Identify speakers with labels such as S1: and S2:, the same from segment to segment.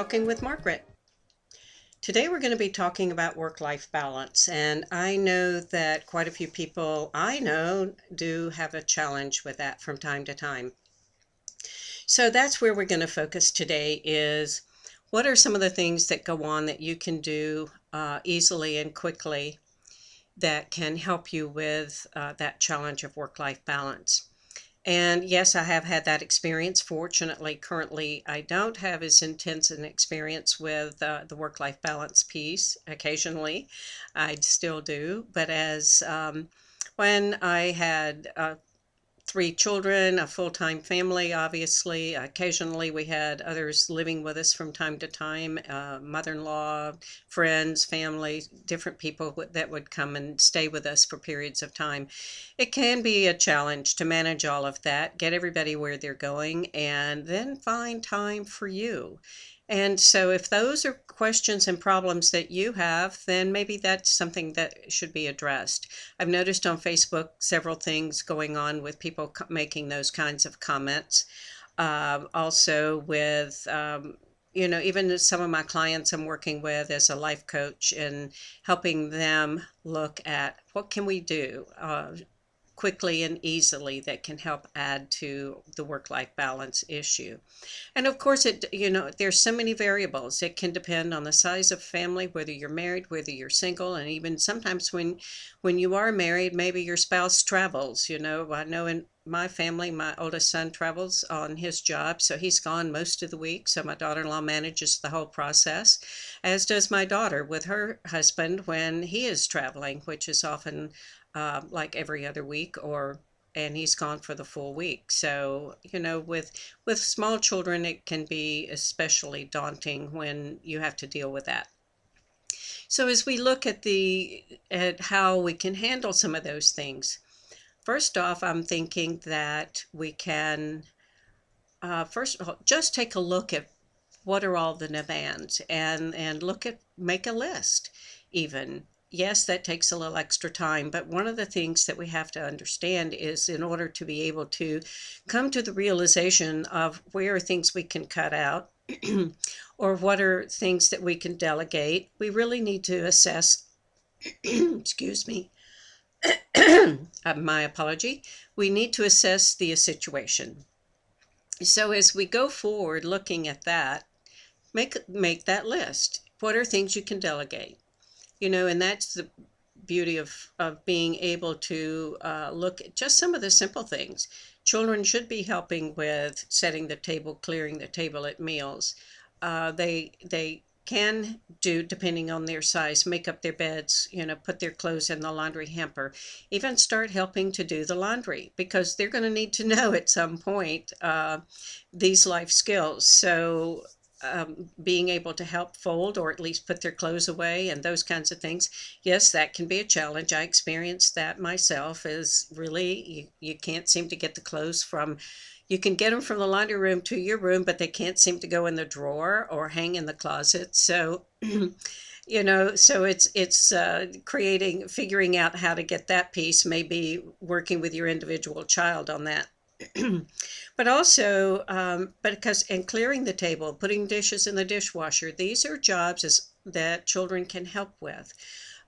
S1: Talking with Margaret. Today we're going to be talking about work-life balance, and I know that quite a few people I know do have a challenge with that from time to time. So that's where we're going to focus today is what are some of the things that go on that you can do easily and quickly that can help you with that challenge of work-life balance. And yes, I have had that experience. Fortunately, currently, I don't have as intense an experience with the work-life balance piece. Occasionally, I still do. But as when I had three children, a full-time family, obviously. Occasionally, we had others living with us from time to time, mother-in-law, friends, family, different people that would come and stay with us for periods of time. It can be a challenge to manage all of that, get everybody where they're going, and then find time for you. And so if those are questions and problems that you have, then maybe that's something that should be addressed. I've noticed on Facebook several things going on with people making those kinds of comments. Also with, even some of my clients I'm working with as a life coach and helping them look at what can we do quickly and easily that can help add to the work-life balance issue. And of course, there's so many variables. It can depend on the size of family, whether you're married, whether you're single, and even sometimes when you are married, maybe your spouse travels. I know in my family, my oldest son travels on his job, so he's gone most of the week. So my daughter-in-law manages the whole process, as does my daughter with her husband when he is traveling, which is often like every other week and he's gone for the full week. So, with small children, it can be especially daunting when you have to deal with that. So as we look at how we can handle some of those things, first off, I'm thinking that we can first of all just take a look at what are all the demands and make a list even. Yes, that takes a little extra time, but one of the things that we have to understand is in order to be able to come to the realization of where are things we can cut out or what are things that we can delegate, we really need to assess, excuse me, my apology, we need to assess the situation. So as we go forward looking at that, make that list. What are things you can delegate? And that's the beauty of being able to look at just some of the simple things. Children should be helping with setting the table, clearing the table at meals. They can do, depending on their size, make up their beds, put their clothes in the laundry hamper, even start helping to do the laundry because they're going to need to know at some point these life skills. So being able to help fold or at least put their clothes away and those kinds of things. Yes, that can be a challenge. I experienced that myself is really, you can't seem to get the clothes you can get them from the laundry room to your room, but they can't seem to go in the drawer or hang in the closet. So, so it's figuring out how to get that piece, maybe working with your individual child on that. But also, and clearing the table, putting dishes in the dishwasher, these are jobs that children can help with.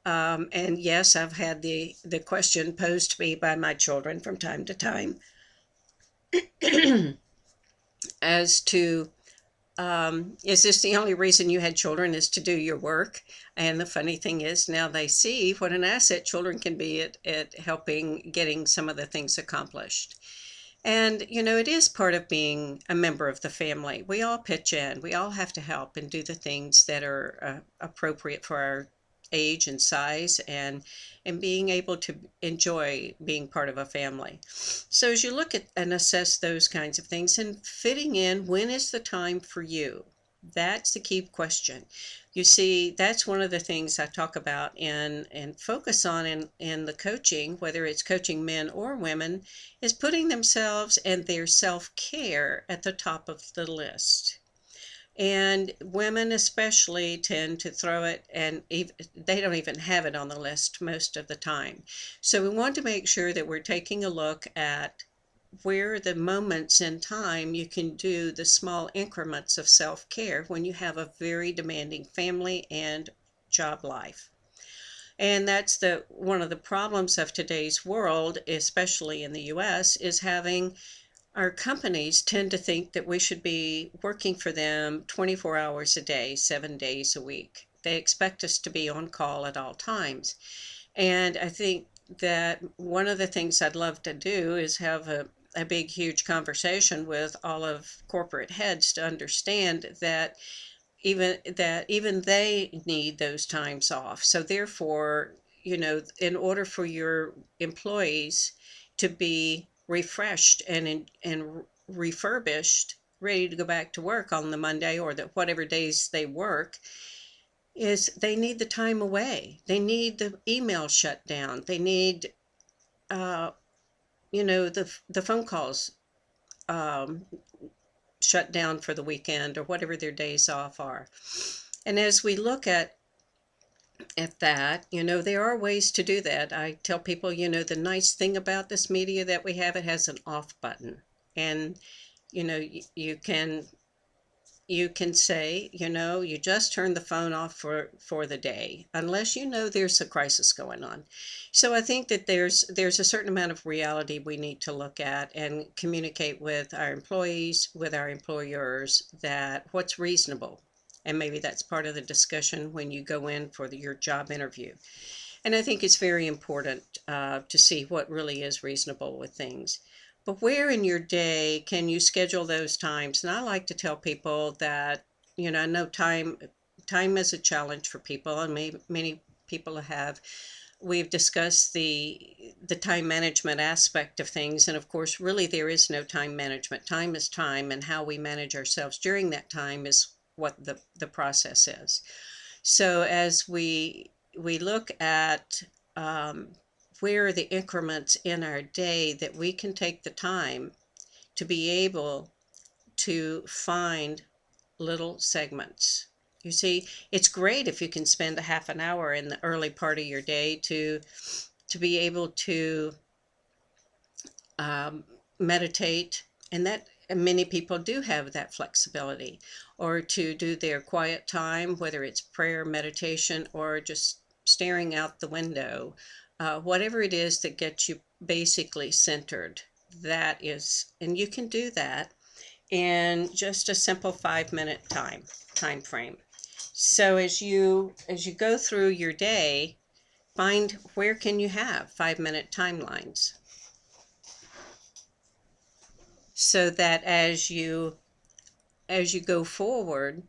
S1: And yes, I've had the question posed to me by my children from time to time as to, is this the only reason you had children is to do your work? And the funny thing is now they see what an asset children can be at helping getting some of the things accomplished. And, it is part of being a member of the family. We all pitch in. We all have to help and do the things that are appropriate for our age and size and being able to enjoy being part of a family. So as you look at and assess those kinds of things and fitting in, when is the time for you? That's the key question. You see, that's one of the things I talk about and focus on in the coaching, whether it's coaching men or women, is putting themselves and their self-care at the top of the list. And women especially tend to throw it, and they don't even have it on the list most of the time. So we want to make sure that we're taking a look at where are the moments in time you can do the small increments of self-care when you have a very demanding family and job life. And that's the one of the problems of today's world, especially in the US, is having our companies tend to think that we should be working for them 24 hours a day, 7 days a week. They expect us to be on call at all times. And I think that one of the things I'd love to do is have a big, huge conversation with all of corporate heads to understand that even they need those times off. So therefore, in order for your employees to be refreshed and refurbished, ready to go back to work on the Monday or the whatever days they work, is they need the time away. They need the email shut down. They need, uh, the phone calls um, shut down for the weekend or whatever their days off are. And as we look at that, there are ways to do that. I tell people, the nice thing about this media that we have, it has an off button. And, you can say, you just turn the phone off for the day, unless there's a crisis going on. So I think that there's a certain amount of reality we need to look at and communicate with our employees, with our employers, that what's reasonable. And maybe that's part of the discussion when you go in for your job interview. And I think it's very important to see what really is reasonable with things. But where in your day can you schedule those times? And I like to tell people that, I know time is a challenge for people, and many people have. We've discussed the time management aspect of things, and of course, really there is no time management. Time is time, and how we manage ourselves during that time is what the process is. So as we look at where are the increments in our day that we can take the time to be able to find little segments. You see, it's great if you can spend a half an hour in the early part of your day to be able to meditate, and that many people do have that flexibility, or to do their quiet time, whether it's prayer, meditation, or just staring out the window. Whatever it is that gets you basically centered, and you can do that in just a simple 5-minute time frame. So as you go through your day, find where can you have 5-minute timelines, so that as you go forward,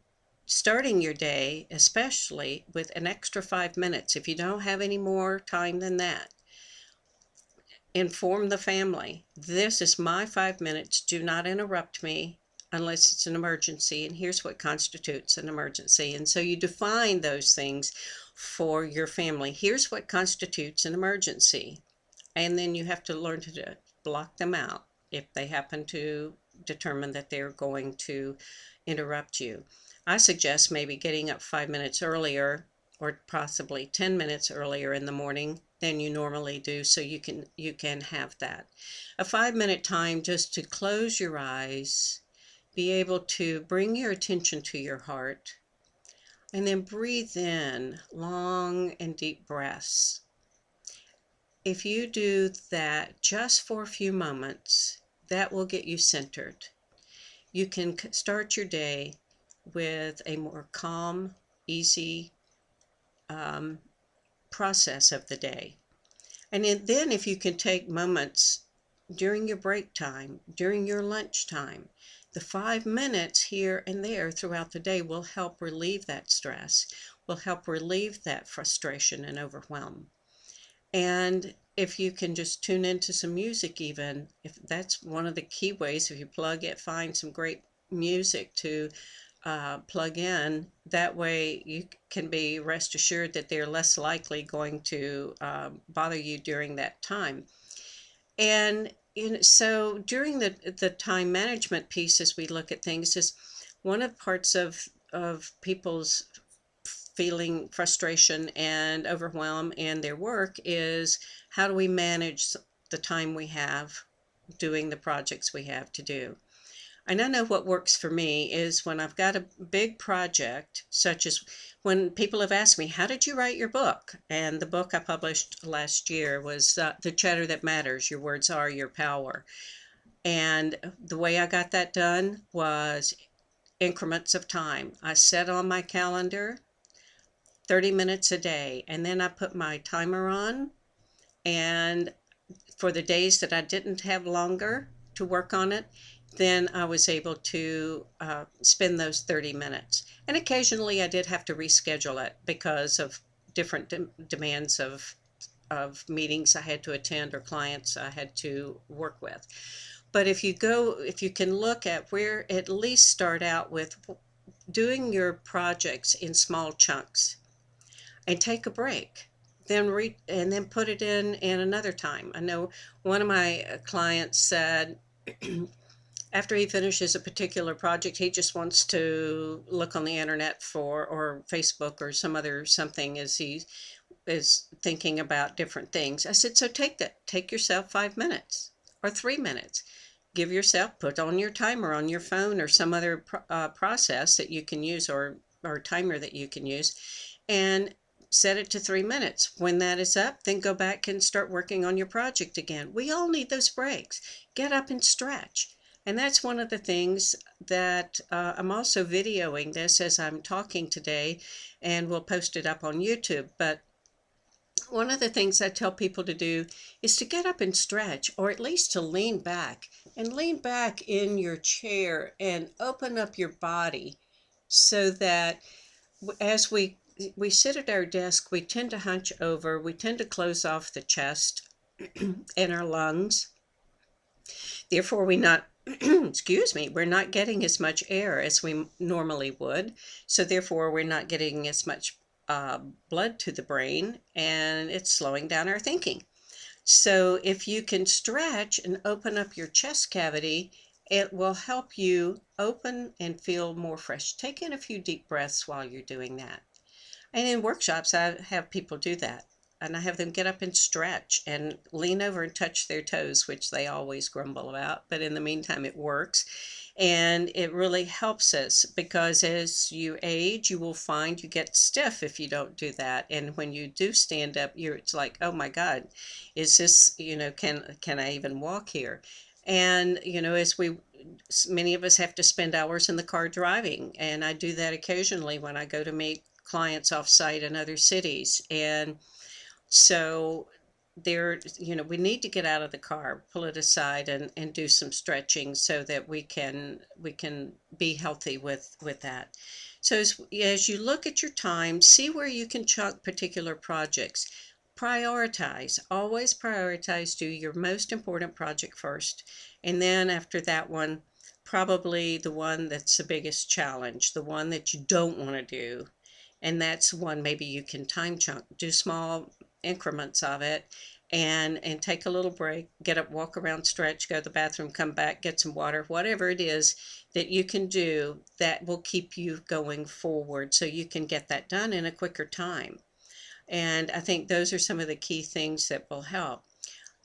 S1: starting your day, especially with an extra 5 minutes, if you don't have any more time than that, inform the family, this is my 5 minutes, do not interrupt me unless it's an emergency, and here's what constitutes an emergency. And so you define those things for your family. Here's what constitutes an emergency. And then you have to learn to block them out if they happen to determine that they're going to interrupt you. I suggest maybe getting up 5 minutes earlier, or possibly 10 minutes earlier in the morning than you normally do, so you can have that. A 5-minute time just to close your eyes, be able to bring your attention to your heart, and then breathe in long and deep breaths. If you do that just for a few moments, that will get you centered. You can start your day with a more calm, easy process of the day. And then if you can take moments during your break time, during your lunch time, the 5 minutes here and there throughout the day will help relieve that stress, will help relieve that frustration and overwhelm. And if you can just tune into some music, even if that's one of the key ways, if you plug it, find some great music to plug in. That way you can be rest assured that they're less likely going to bother you during that time. And so during the time management piece, as we look at things, is one of the parts of people's feeling frustration and overwhelm in their work is, how do we manage the time we have doing the projects we have to do. And I know what works for me is when I've got a big project, such as when people have asked me, how did you write your book? And the book I published last year was The Chatter That Matters, Your Words Are Your Power. And the way I got that done was increments of time. I set on my calendar 30 minutes a day, and then I put my timer on, and for the days that I didn't have longer to work on it, then I was able to spend those 30 minutes. And occasionally I did have to reschedule it because of different demands of meetings I had to attend or clients I had to work with. But if you can look at where, at least start out with doing your projects in small chunks and take a break, and then put it in another time. I know one of my clients said after he finishes a particular project, he just wants to look on the internet for, or Facebook or some other something, as he is thinking about different things. I said, so take yourself 5 minutes or 3 minutes. Give yourself, put on your timer on your phone or some other process that you can use, or timer that you can use, and set it to 3 minutes. When that is up, then go back and start working on your project again. We all need those breaks. Get up and stretch. And that's one of the things that I'm also videoing this as I'm talking today, and we'll post it up on YouTube. But one of the things I tell people to do is to get up and stretch, or at least to lean back in your chair and open up your body, so that as we sit at our desk, we tend to hunch over, we tend to close off the chest and our lungs. Therefore, excuse me, we're not getting as much air as we normally would. So therefore, we're not getting as much blood to the brain, and it's slowing down our thinking. So if you can stretch and open up your chest cavity, it will help you open and feel more fresh. Take in a few deep breaths while you're doing that. And in workshops, I have people do that. And I have them get up and stretch and lean over and touch their toes, which they always grumble about. But in the meantime, it works. And it really helps us, because as you age, you will find you get stiff if you don't do that. And when you do stand up, it's like, oh my God, is this, can I even walk here? And, as many of us have to spend hours in the car driving. And I do that occasionally when I go to meet clients off site in other cities. And so we need to get out of the car, pull it aside, and do some stretching so that we can be healthy with that. So as you look at your time, see where you can chunk particular projects. Prioritize, always prioritize, do your most important project first. And then after that one, probably the one that's the biggest challenge, the one that you don't want to do. And that's one maybe you can time chunk, do small increments of it, and take a little break, get up, walk around, stretch, go to the bathroom, come back, get some water, whatever it is that you can do that will keep you going forward, so you can get that done in a quicker time. And I think those are some of the key things that will help.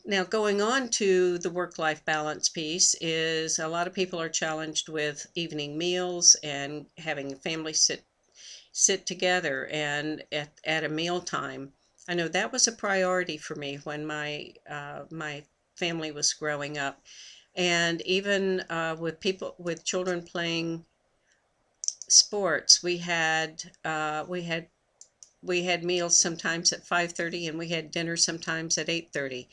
S1: Now, going on to the work-life balance piece, is a lot of people are challenged with evening meals and having family sit together and at a meal time. I know that was a priority for me when my family was growing up, and even with children playing sports, we had meals sometimes at 5:30, and we had dinner sometimes at 8:30.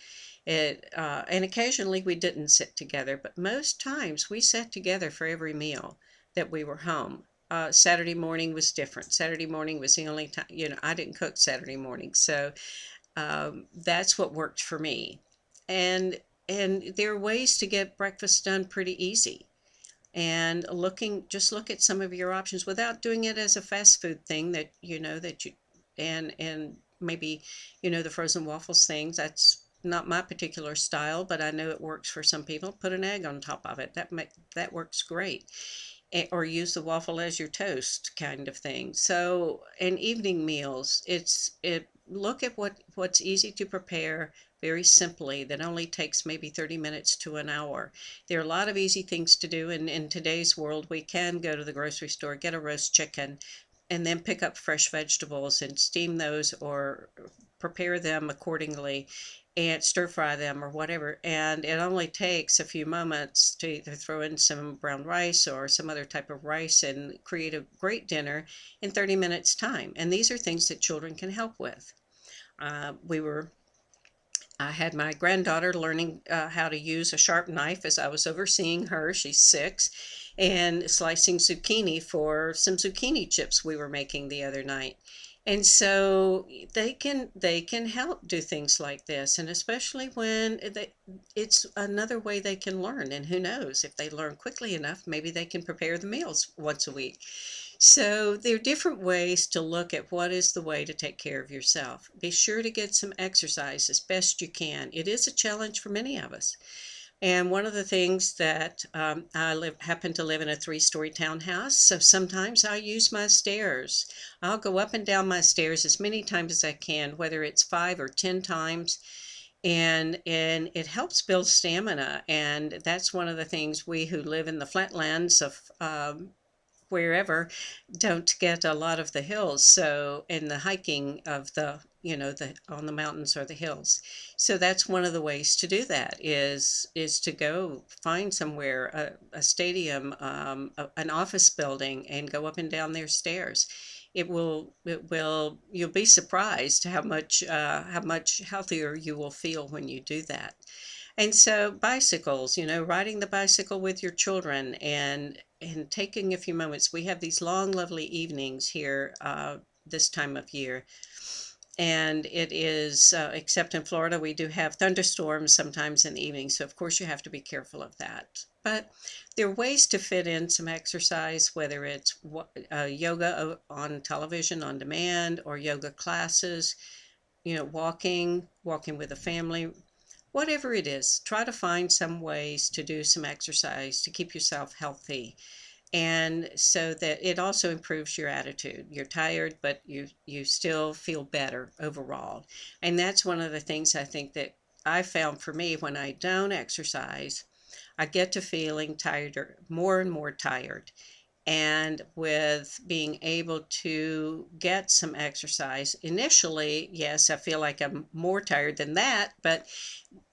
S1: And occasionally we didn't sit together, but most times we sat together for every meal that we were home. Saturday morning was different. Saturday morning was the only time, I didn't cook Saturday morning. So that's what worked for me. And there are ways to get breakfast done pretty easy. And just look at some of your options without doing it as a fast food thing and maybe, the frozen waffles things. That's not my particular style, but I know it works for some people. Put an egg on top of it. That works great. Or use the waffle as your toast kind of thing. So, and evening meals, look at what's easy to prepare very simply that only takes maybe 30 minutes to an hour. There are a lot of easy things to do, and in today's world, we can go to the grocery store, get a roast chicken, and then pick up fresh vegetables and steam those or prepare them accordingly and stir fry them or whatever. And it only takes a few moments to either throw in some brown rice or some other type of rice and create a great dinner in 30 minutes time. And these are things that children can help with. We were I had my granddaughter learning how to use a sharp knife as I was overseeing her. She's 6, and slicing zucchini for some zucchini chips we were making the other night. And so they can help do things like this, and especially when it's another way they can learn. And who knows, if they learn quickly enough, maybe they can prepare the meals once a week. So there are different ways to look at what is the way to take care of yourself. Be sure to get some exercise as best you can. It is a challenge for many of us. And one of the things that happen to live in a 3-story townhouse, so sometimes I use my stairs. I'll go up and down my stairs as many times as I can, whether it's 5 or 10 times, and it helps build stamina. And that's one of the things we who live in the flatlands of wherever don't get a lot of the hills, so in the hiking of the on the mountains or the hills. So that's one of the ways to do that is to go find somewhere, a stadium, an office building, and go up and down their stairs. You'll be surprised how much healthier you will feel when you do that. And so bicycles, riding the bicycle with your children and taking a few moments. We have these long, lovely evenings here this time of year. And it is, except in Florida, we do have thunderstorms sometimes in the evening. So, of course, you have to be careful of that. But there are ways to fit in some exercise, whether it's yoga on television on demand or yoga classes, walking with a family. Whatever it is, try to find some ways to do some exercise to keep yourself healthy. And so that it also improves your attitude. You're tired, but you still feel better overall. And that's one of the things I think that I found for me when I don't exercise, I get to feeling tired, more and more tired. And with being able to get some exercise, initially, yes, I feel like I'm more tired than that, but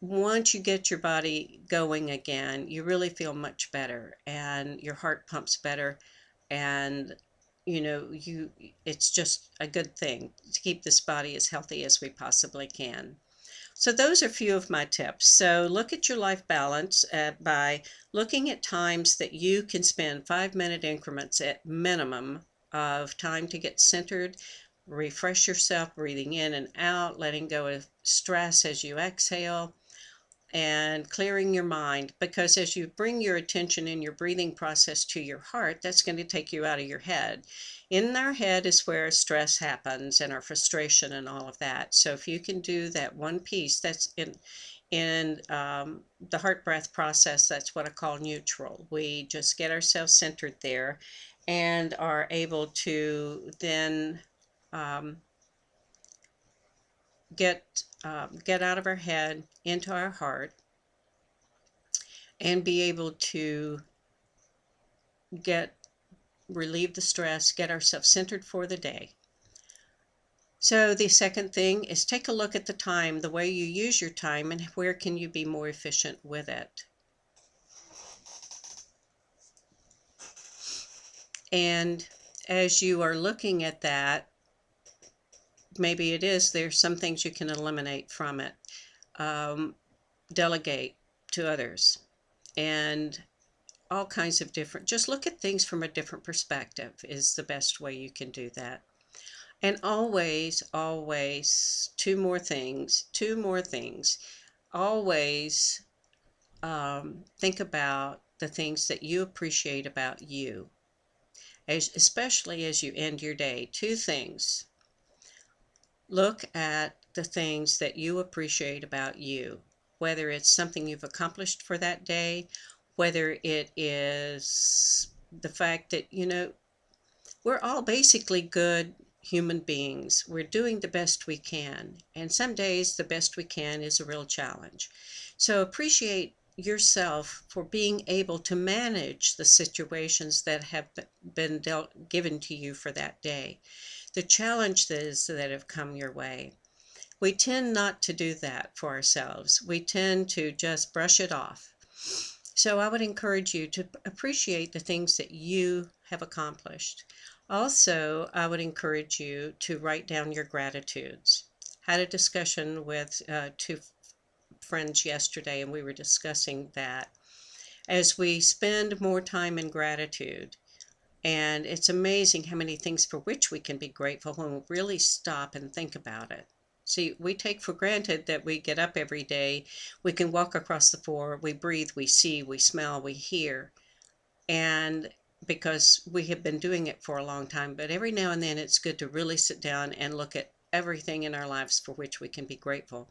S1: once you get your body going again, you really feel much better and your heart pumps better, and you it's just a good thing to keep this body as healthy as we possibly can. So those are a few of my tips. So look at your life balance by looking at times that you can spend 5-minute increments at minimum of time to get centered, refresh yourself, breathing in and out, letting go of stress as you exhale, and clearing your mind, because as you bring your attention in your breathing process to your heart, that's going to take you out of your head. In our head is where stress happens and our frustration and all of that. So if you can do that one piece, that's in the heart breath process, that's what I call neutral. We just get ourselves centered there and are able to then um, get out of our head into our heart and be able to get relieve the stress, get ourselves centered for the day. So the second thing is take a look at the time, the way you use your time, and where can you be more efficient with it. And as you are looking at that, maybe there's some things you can eliminate from it. Delegate to others, and all kinds of different, just look at things from a different perspective is the best way you can do that. And always, always, two more things, always think about the things that you appreciate about you, especially as you end your day. Two things. Look at the things that you appreciate about you, whether it's something you've accomplished for that day, whether it is the fact that, we're all basically good human beings. We're doing the best we can. And some days, the best we can is a real challenge. So appreciate yourself for being able to manage the situations that have been given to you for that day, the challenges that have come your way. We tend not to do that for ourselves. We tend to just brush it off. So I would encourage you to appreciate the things that you have accomplished. Also, I would encourage you to write down your gratitudes. Had a discussion with two friends yesterday, and we were discussing that. As we spend more time in gratitude, and it's amazing how many things for which we can be grateful when we really stop and think about it. See, we take for granted that we get up every day, we can walk across the floor, we breathe, we see, we smell, we hear, and because we have been doing it for a long time. But every now and then it's good to really sit down and look at everything in our lives for which we can be grateful.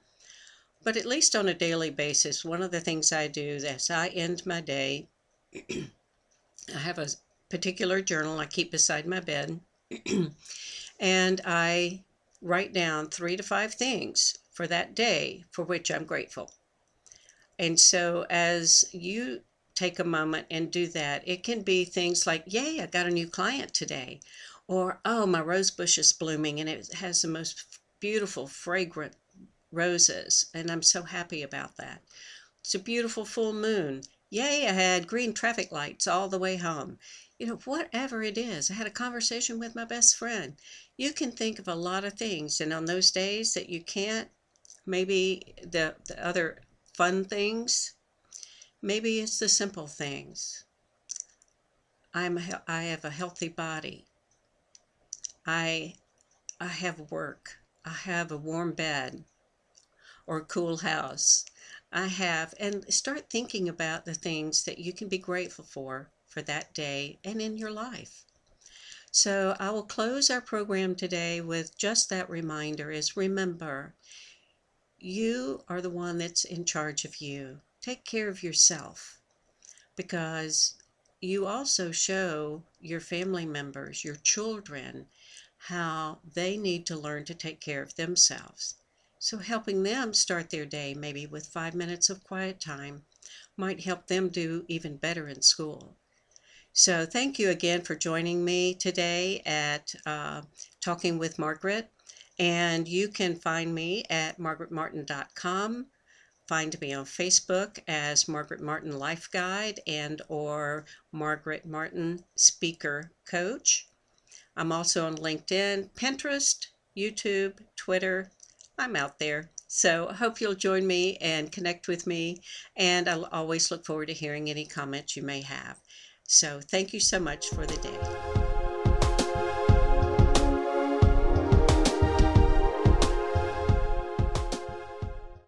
S1: But at least on a daily basis, one of the things I do as I end my day, I have a particular journal I keep beside my bed, and I write down 3 to 5 things for that day for which I'm grateful. And so as you take a moment and do that, it can be things like, yay, I got a new client today. Or, oh, my rose bush is blooming and it has the most beautiful, fragrant roses. And I'm so happy about that. It's a beautiful full moon. Yay, I had green traffic lights all the way home. Whatever it is. I had a conversation with my best friend. You can think of a lot of things. And on those days that you can't, maybe the other fun things, maybe it's the simple things. I have a healthy body. I have work. I have a warm bed or a cool house. And start thinking about the things that you can be grateful for that day and in your life. So I will close our program today with just that reminder is remember, you are the one that's in charge of you. Take care of yourself, because you also show your family members, your children, how they need to learn to take care of themselves. So helping them start their day maybe with 5 minutes of quiet time might help them do even better in school. So thank you again for joining me today at Talking with Margaret. And you can find me at margaretmartin.com. Find me on Facebook as Margaret Martin Life Guide and or Margaret Martin Speaker Coach. I'm also on LinkedIn, Pinterest, YouTube, Twitter. I'm out there. So I hope you'll join me and connect with me. And I'll always look forward to hearing any comments you may have. So thank you so much for the day.